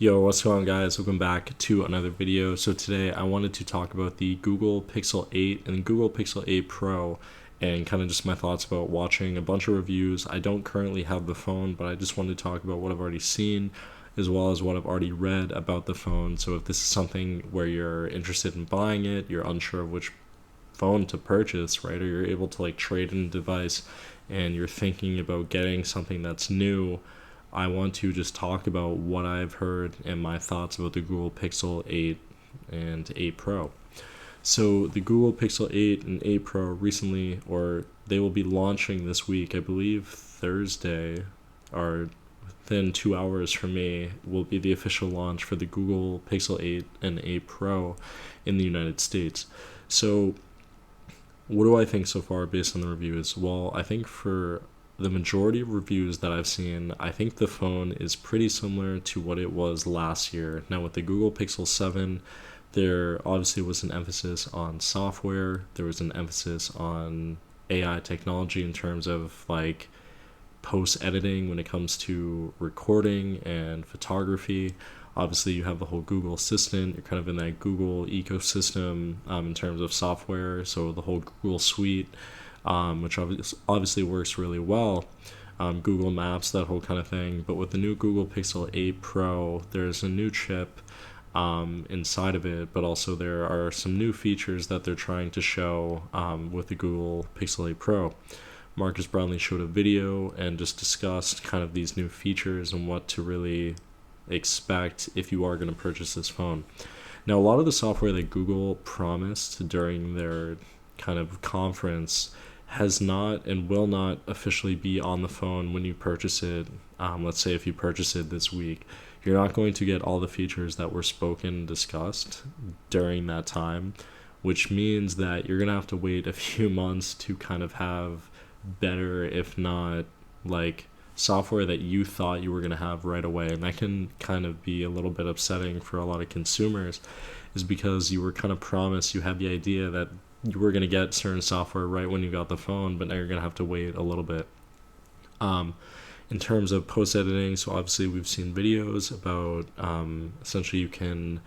Yo, what's going on, guys? Welcome back to another video. So today I wanted to talk about the Google Pixel 8 and Google Pixel 8 Pro and kind of just my thoughts about watching a bunch of reviews. I don't currently have the phone, but I just wanted to talk about what I've already seen as well as what I've already read about the phone. So if this is something where you're interested in buying it, you're unsure of which phone to purchase, right? Or you're able to like trade in a device and you're thinking about getting something that's new, I want to just talk about what I've heard and my thoughts about the Google Pixel 8 and 8 Pro. So, the Google Pixel 8 and 8 Pro recently, or they will be launching this week, I believe Thursday, or within 2 hours from me, will be the official launch for the Google Pixel 8 and 8 Pro in the United States. So, what do I think so far based on the reviews? Well, I think for the majority of reviews that I've seen, I think the phone is pretty similar to what it was last year. Now, with the Google Pixel 7, there obviously was an emphasis on software, there was an emphasis on AI technology in terms of like post editing when it comes to recording and photography. Obviously, you have the whole Google Assistant. You're kind of in that Google ecosystem in terms of software. So the whole Google Suite, which obviously works really well. Google Maps, that whole kind of thing. But with the new Google Pixel 8 Pro, there's a new chip inside of it, but also there are some new features that they're trying to show with the Google Pixel 8 Pro. Marcus Brownlee showed a video and just discussed kind of these new features and what to really expect if you are going to purchase this phone. Now, a lot of the software that Google promised during their kind of conference has not and will not officially be on the phone when you purchase it. Let's say if you purchase it this week, you're not going to get all the features that were spoken and discussed during that time, which means that you're going to have to wait a few months to kind of have better, if not like software that you thought you were going to have right away. And that can kind of be a little bit upsetting for a lot of consumers, is because you were kind of promised, you had the idea that you were going to get certain software right when you got the phone, but now you're going to have to wait a little bit. In terms of post editing, so obviously we've seen videos about essentially you can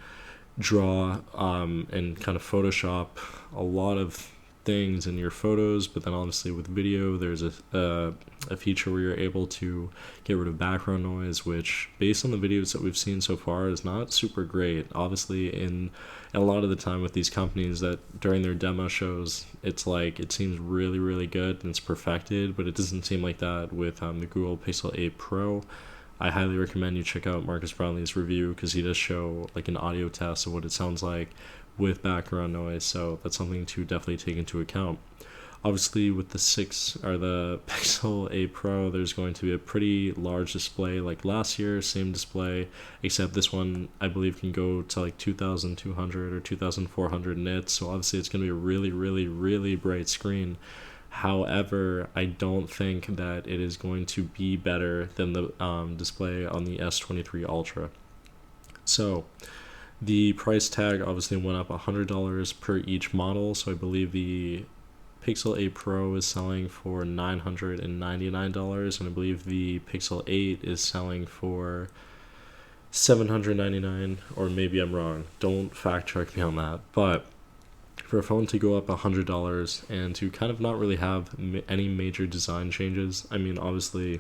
draw and kind of Photoshop a lot of things in your photos, but then obviously with video there's a feature where you're able to get rid of background noise, which based on the videos that we've seen so far is not super great. Obviously in a lot of the time with these companies, that during their demo shows it's like it seems really really good and it's perfected, but it doesn't seem like that with the Google Pixel 8 Pro. I highly recommend you check out Marcus Brownlee's review because he does show like an audio test of what it sounds like with background noise, so that's something to definitely take into account. Obviously, with the the Pixel 8 Pro, there's going to be a pretty large display like last year, same display, except this one I believe can go to like 2,200 or 2,400 nits. So obviously, it's going to be a really, really, really bright screen. However, I don't think that it is going to be better than the display on the S23 Ultra. So the price tag obviously went up $100 per each model. So I believe the Pixel 8 Pro is selling for $999, and I believe the Pixel 8 is selling for $799, or maybe I'm wrong. Don't fact check me on that. But for a phone to go up $100 and to kind of not really have any major design changes, I mean, obviously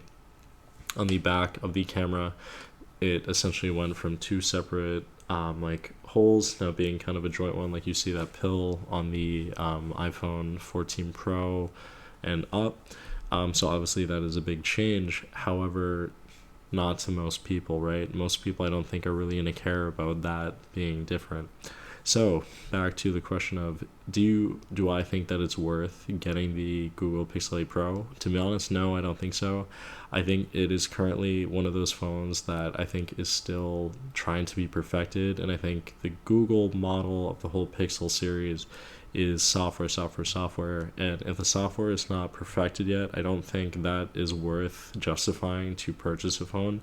on the back of the camera, it essentially went from two separate like holes now being kind of a joint one, like you see that pill on the iPhone 14 Pro and up. So obviously that is a big change. However, not to most people, right? Most people I don't think are really going to care about that being different. So back to the question of do I think that it's worth getting the Google Pixel 8 Pro? To be honest, no, I don't think so. I think it is currently one of those phones that I think is still trying to be perfected, and I think the Google model of the whole Pixel series is software, and if the software is not perfected yet, I don't think that is worth justifying to purchase a phone.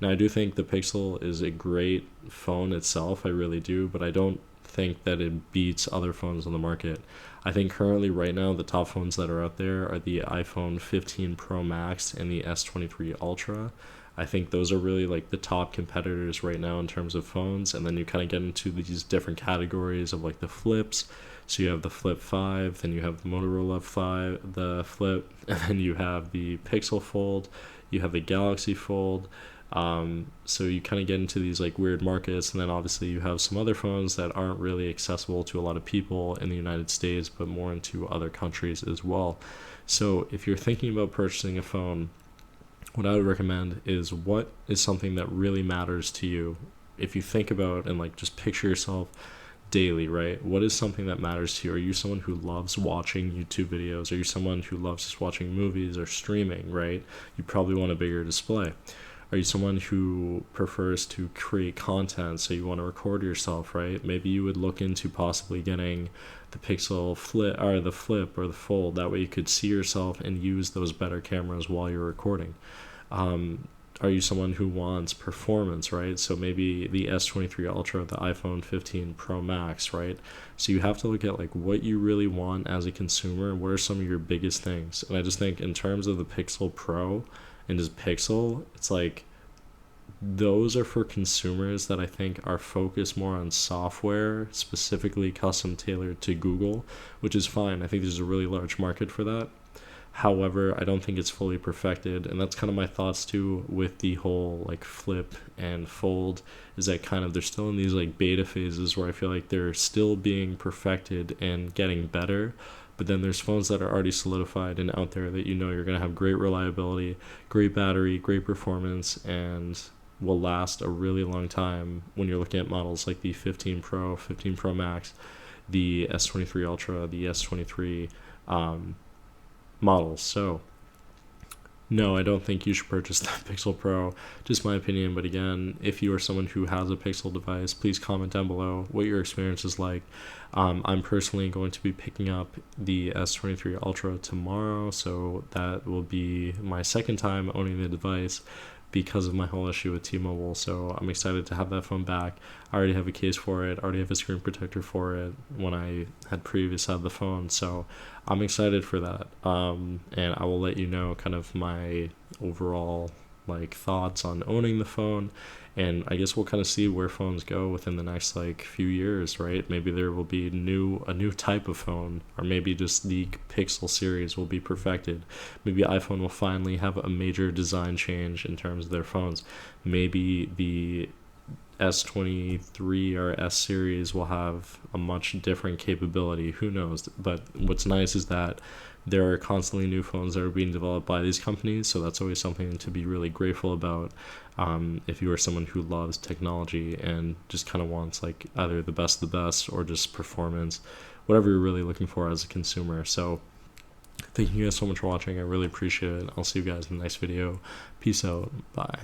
Now, I do think the Pixel is a great phone itself, I really do, but I don't think that it beats other phones on the market. I think currently right now the top phones that are out there are the iPhone 15 Pro Max and the S23 Ultra. I think those are really like the top competitors right now in terms of phones. And then you kind of get into these different categories of like the flips. So you have the Flip 5, then you have the Motorola 5, the Flip, and then you have the Pixel Fold, you have the Galaxy Fold. So you kind of get into these like weird markets, and then obviously you have some other phones that aren't really accessible to a lot of people in the United States, but more into other countries as well. So if you're thinking about purchasing a phone, what I would recommend is what is something that really matters to you. If you think about and like just picture yourself daily, right? What is something that matters to you? Are you someone who loves watching YouTube videos? Are you someone who loves just watching movies or streaming, right? You probably want a bigger display. Are you someone who prefers to create content, so you want to record yourself, right? Maybe you would look into possibly getting the Pixel Flip or the Flip or the Fold. That way you could see yourself and use those better cameras while you're recording. Are you someone who wants performance, right? So maybe the S23 Ultra, the iPhone 15 Pro Max, right? So you have to look at like what you really want as a consumer and what are some of your biggest things. And I just think in terms of the Pixel Pro and just Pixel, it's like those are for consumers that I think are focused more on software, specifically custom tailored to Google, which is fine. I think there's a really large market for that. However, I don't think it's fully perfected, and that's kind of my thoughts too with the whole like Flip and Fold, is that kind of they're still in these like beta phases where I feel like they're still being perfected and getting better. But then there's phones that are already solidified and out there that you know you're going to have great reliability, great battery, great performance, and will last a really long time when you're looking at models like the 15 Pro, 15 Pro Max, the S23 Ultra, the S23 models. So no, I don't think you should purchase the Pixel Pro, just my opinion. But again, if you are someone who has a Pixel device, please comment down below what your experience is like. I'm personally going to be picking up the S23 Ultra tomorrow, so that will be my second time owning the device because of my whole issue with T-Mobile. So I'm excited to have that phone back. I already have a case for it, already have a screen protector for it when I had previously had the phone. So I'm excited for that. And I will let you know kind of my overall like thoughts on owning the phone. And I guess we'll kind of see where phones go within the next like few years, right? Maybe there will be a new type of phone, or maybe just the Pixel series will be perfected. Maybe iPhone will finally have a major design change in terms of their phones. Maybe the S23 or S series will have a much different capability. Who knows? But what's nice is that there are constantly new phones that are being developed by these companies, so that's always something to be really grateful about. If you are someone who loves technology and just kind of wants like either the best of the best or just performance, whatever you're really looking for as a consumer. So thank you guys so much for watching. I really appreciate it. I'll see you guys in the next video. Peace out. Bye.